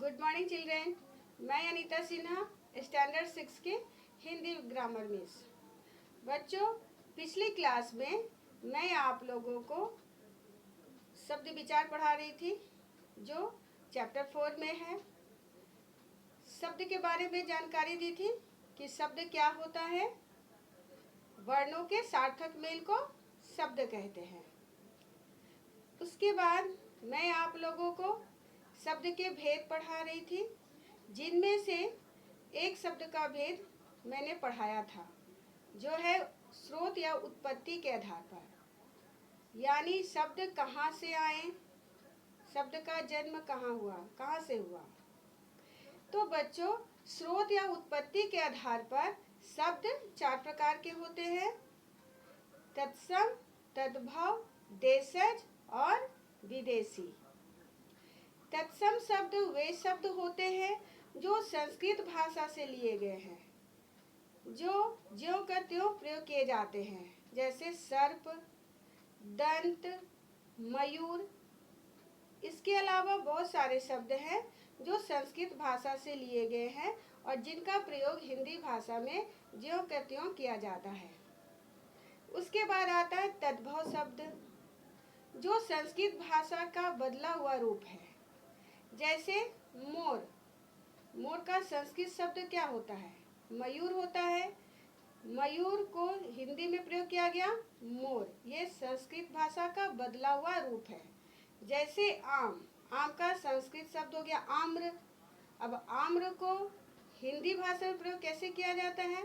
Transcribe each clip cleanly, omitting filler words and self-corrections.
Good morning children. मैं Anita Sinha, standard 6 के Hindi grammar miss. बच्चों, पिछली क्लास में मैं आप लोगों को शब्द विचार पढ़ा रही थी जो चैप्टर 4 में है। शब्द के बारे में जानकारी दी थी कि शब्द क्या होता है। वर्णों के सार्थक मेल को शब्द कहते हैं। उसके बाद मैं आप लोगों को शब्द के भेद पढ़ा रही थी, जिनमें से एक शब्द का भेद मैंने पढ़ाया था जो है स्रोत या उत्पत्ति के आधार पर, यानी शब्द कहाँ से आए, शब्द का जन्म कहाँ हुआ, कहाँ से हुआ। तो बच्चों, स्रोत या उत्पत्ति के आधार पर शब्द 4 प्रकार के होते हैं: तत्सम, तद्भव, देशज और विदेशी। तत्सम शब्द वे शब्द होते हैं जो संस्कृत भाषा से लिए गए हैं, जो ज्यों का त्यों प्रयोग किए जाते हैं, जैसे सर्प, दंत, मयूर। इसके अलावा बहुत सारे शब्द हैं जो संस्कृत भाषा से लिए गए हैं और जिनका प्रयोग हिंदी भाषा में ज्यों का त्यों किया जाता है। उसके बाद आता है तद्भव शब्द, जो संस्कृत भाषा का बदला हुआ रूप है, जैसे मोर। मोर का संस्कृत शब्द क्या होता है? मयूर होता है। मयूर को हिंदी में प्रयोग किया गया मोर। ये संस्कृत भाषा का बदला हुआ रूप है। जैसे आम, आम का संस्कृत शब्द हो गया आम्र। अब आम्र को हिंदी भाषा में प्रयोग कैसे किया जाता है?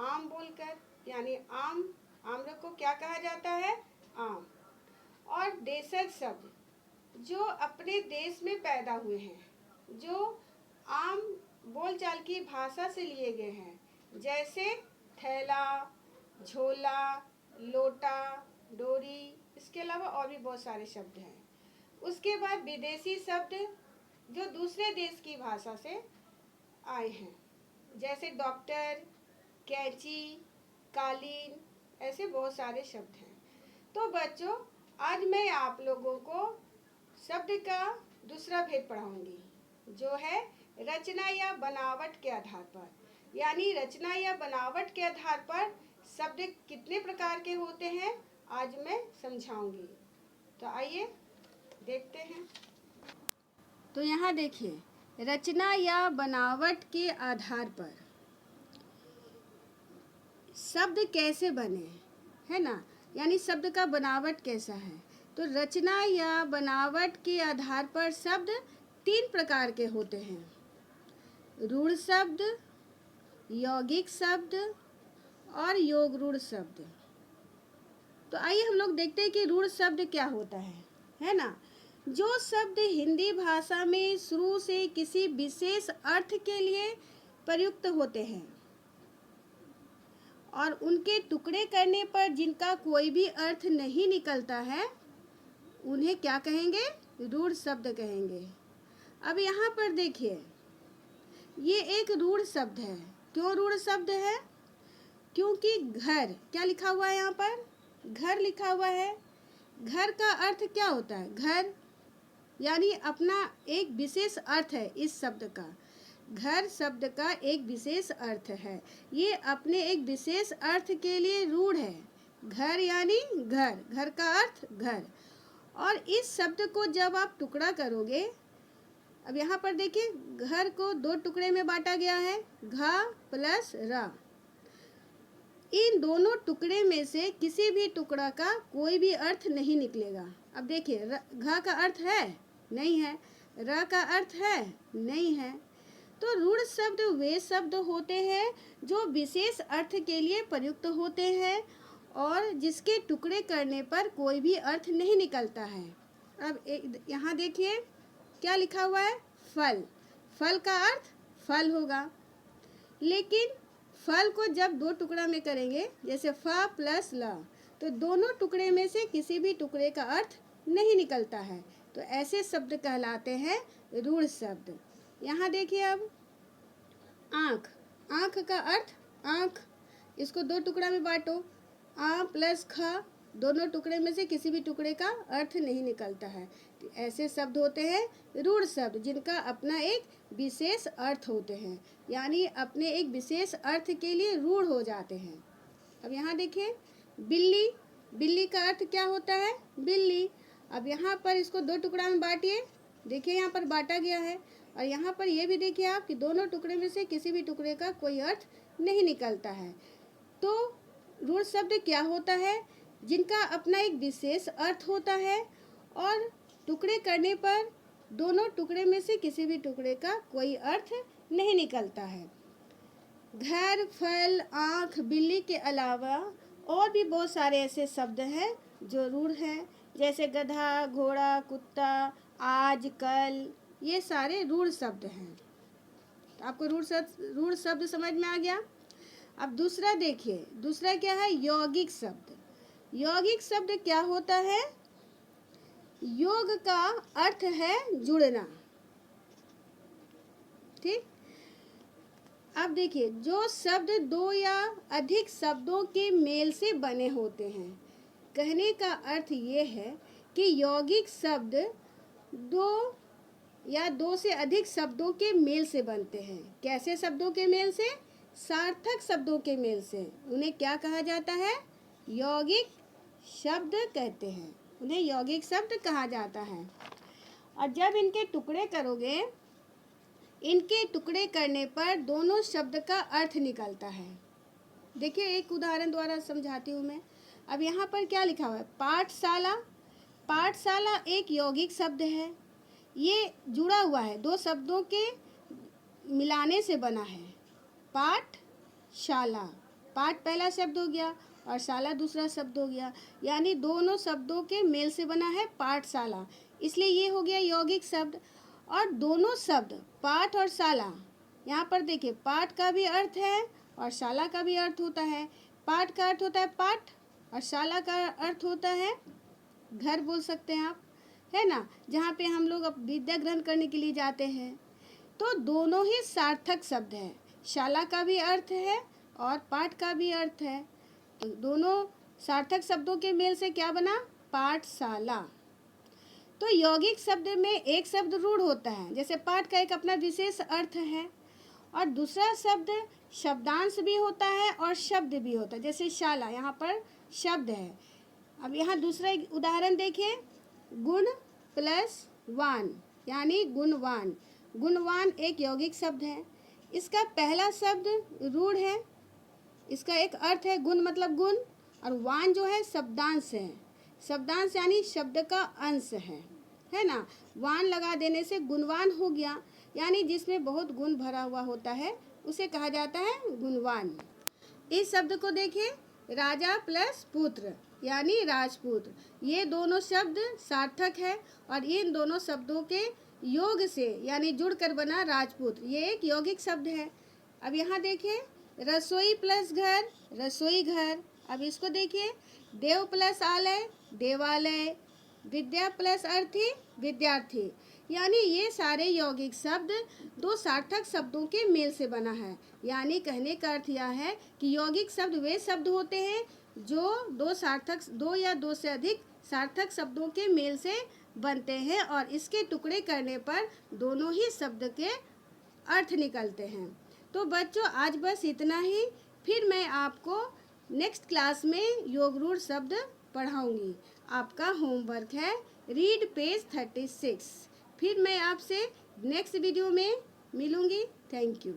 आम बोलकर, यानी आम, आम्र को क्या कहा जाता है? आम। और देशज शब्द जो अपने देश में पैदा हुए हैं, जो आम बोलचाल की भाषा से लिए गए हैं, जैसे थैला, झोला, लोटा, डोरी। इसके अलावा और भी बहुत सारे शब्द हैं। उसके बाद विदेशी शब्द जो दूसरे देश की भाषा से आए हैं, जैसे डॉक्टर, कैंची, कालीन, ऐसे बहुत सारे शब्द हैं। तो बच्चों, आज मैं आप लोगों को शब्द का दूसरा भेद पढ़ाऊंगी, जो है रचना या बनावट के आधार पर। यानी रचना या बनावट के आधार पर शब्द कितने प्रकार के होते हैं, आज मैं समझाऊंगी। तो आइए देखते हैं। तो यहाँ देखिए, रचना या बनावट के आधार पर शब्द कैसे बने, है ना, यानी शब्द का बनावट कैसा है। तो रचना या बनावट के आधार पर शब्द 3 प्रकार के होते हैं: रूढ़ शब्द, यौगिक शब्द और योग रूढ़ शब्द। तो आइए हम लोग देखते हैं कि रूढ़ शब्द क्या होता है ना। जो शब्द हिंदी भाषा में शुरू से किसी विशेष अर्थ के लिए प्रयुक्त होते हैं और उनके टुकड़े करने पर जिनका कोई भी अर्थ नहीं निकलता है, उन्हें क्या कहेंगे? रूढ़ शब्द कहेंगे। अब यहाँ पर देखिए, ये एक रूढ़ शब्द है। क्यों रूढ़ शब्द है? क्योंकि घर, क्या लिखा हुआ है यहाँ पर? घर लिखा हुआ है। घर का अर्थ क्या होता है? घर, यानी अपना एक विशेष अर्थ है इस शब्द का। घर शब्द का एक विशेष अर्थ है। ये अपने एक विशेष अर्थ के लिए रूढ़ है। घर यानी घर, घर का अर्थ घर। और इस शब्द को जब आप टुकड़ा करोगे, अब यहाँ पर देखिए, घर को 2 टुकड़े में बांटा गया है, घ प्लस र। इन दोनों टुकड़े में से किसी भी टुकड़ा का कोई भी अर्थ नहीं निकलेगा। अब देखिए, घ का अर्थ है? नहीं है। र का अर्थ है? नहीं है। तो रूढ़ शब्द वे शब्द होते हैं जो विशेष अर्थ के लिए प्रयुक्त होते हैं और जिसके टुकड़े करने पर कोई भी अर्थ नहीं निकलता है। अब यहाँ देखिए क्या लिखा हुआ है? फल। फल का अर्थ फल होगा, लेकिन फल को जब 2 टुकड़ा में करेंगे, जैसे फ प्लस ल, तो दोनों टुकड़े में से किसी भी टुकड़े का अर्थ नहीं निकलता है। तो ऐसे शब्द कहलाते हैं रूढ़ शब्द। यहाँ देखिए, अब आँख। आँख का अर्थ आँख, इसको 2 टुकड़ा में बांटो, आ प्लस ख, दोनों टुकड़े में से किसी भी टुकड़े का अर्थ नहीं निकलता है। ऐसे शब्द होते हैं रूढ़ शब्द जिनका अपना एक विशेष अर्थ होते हैं, यानी अपने एक विशेष अर्थ के लिए रूढ़ हो जाते हैं। अब यहाँ देखिए बिल्ली, बिल्ली का अर्थ क्या होता है? बिल्ली। अब यहाँ पर इसको दो टुकड़ा में बांटिए, देखिए यहाँ पर बांटा गया है, और यहाँ पर ये भी देखिए आप कि दोनों टुकड़े में से किसी भी टुकड़े का कोई अर्थ नहीं निकलता है। तो रूढ़ शब्द क्या होता है? जिनका अपना एक विशेष अर्थ होता है और टुकड़े करने पर दोनों टुकड़े में से किसी भी टुकड़े का कोई अर्थ नहीं निकलता है। घर, फल, आँख, बिल्ली के अलावा और भी बहुत सारे ऐसे शब्द हैं जो रूढ़ हैं, जैसे गधा, घोड़ा, कुत्ता, आज, कल, ये सारे रूढ़ शब्द हैं। तो आपको रूढ़ शब्द समझ में आ गया। अब दूसरा देखिए, दूसरा क्या है? यौगिक शब्द। यौगिक शब्द क्या होता है? योग का अर्थ है जुड़ना, ठीक। अब देखिए, जो शब्द दो या अधिक शब्दों के मेल से बने होते हैं, कहने का अर्थ ये है कि यौगिक शब्द दो या दो से अधिक शब्दों के मेल से बनते हैं। कैसे शब्दों के मेल से? सार्थक शब्दों के मेल से। उन्हें क्या कहा जाता है? यौगिक शब्द कहते हैं, उन्हें यौगिक शब्द कहा जाता है। और जब इनके टुकड़े करोगे, इनके टुकड़े करने पर दोनों शब्द का अर्थ निकलता है। देखिए एक उदाहरण द्वारा समझाती हूँ मैं। अब यहाँ पर क्या लिखा हुआ है? पाठशाला। पाठशाला एक यौगिक शब्द है, ये जुड़ा हुआ है, दो शब्दों के मिलाने से बना है। पाठशाला, पाठ पहला शब्द हो गया और शाला दूसरा शब्द हो गया, यानी दोनों शब्दों के मेल से बना है पाठशाला, इसलिए ये हो गया यौगिक शब्द। और दोनों शब्द पाठ और शाला, यहाँ पर देखिए पाठ का भी अर्थ है और शाला का भी अर्थ होता है। पाठ का अर्थ होता है पाठ और शाला का अर्थ होता है घर, बोल सकते हैं आप, है ना, जहाँ पे हम लोग अब विद्या ग्रहण करने के लिए जाते हैं। तो दोनों ही सार्थक शब्द हैं, शाला का भी अर्थ है और पाठ का भी अर्थ है। तो दोनों सार्थक शब्दों के मेल से क्या बना? पाठशाला। तो यौगिक शब्द में एक शब्द रूढ़ होता है, जैसे पाठ का एक अपना विशेष अर्थ है, और दूसरा शब्द शब्दांश भी होता है और शब्द भी होता है, जैसे शाला यहाँ पर शब्द है। अब यहाँ दूसरा एक उदाहरण देखिए, गुण प्लस वान, यानी गुणवान। गुणवान एक यौगिक शब्द है, इसका पहला शब्द रूढ़ है, इसका एक अर्थ है गुण मतलब गुण, और वान जो है शब्दांश है। शब्दांश यानी शब्द का अंश है ना। वान लगा देने से गुणवान हो गया, यानी जिसमें बहुत गुण भरा हुआ होता है उसे कहा जाता है गुणवान। इस शब्द को देखिए, राजा प्लस पुत्र यानी राजपुत्र, ये दोनों शब्द सार्थक है और इन दोनों शब्दों के योग से यानी जुड़कर बना राजपुत्र, ये एक यौगिक शब्द है। अब यहाँ देखिए, रसोई प्लस घर, रसोई घर। अब इसको देखिए, देव प्लस आलय, देवालय, विद्या प्लस अर्थी, विद्यार्थी, यानी ये सारे यौगिक शब्द दो सार्थक शब्दों के मेल से बना है। यानी कहने का अर्थ यह है कि यौगिक शब्द वे शब्द होते हैं जो दो या दो से अधिक सार्थक शब्दों के मेल से बनते हैं और इसके टुकड़े करने पर दोनों ही शब्द के अर्थ निकलते हैं। तो बच्चों आज बस इतना ही, फिर मैं आपको नेक्स्ट क्लास में योग रूढ़ शब्द पढ़ाऊंगी। आपका होमवर्क है रीड पेज 36। फिर मैं आपसे नेक्स्ट वीडियो में मिलूंगी। Thank you.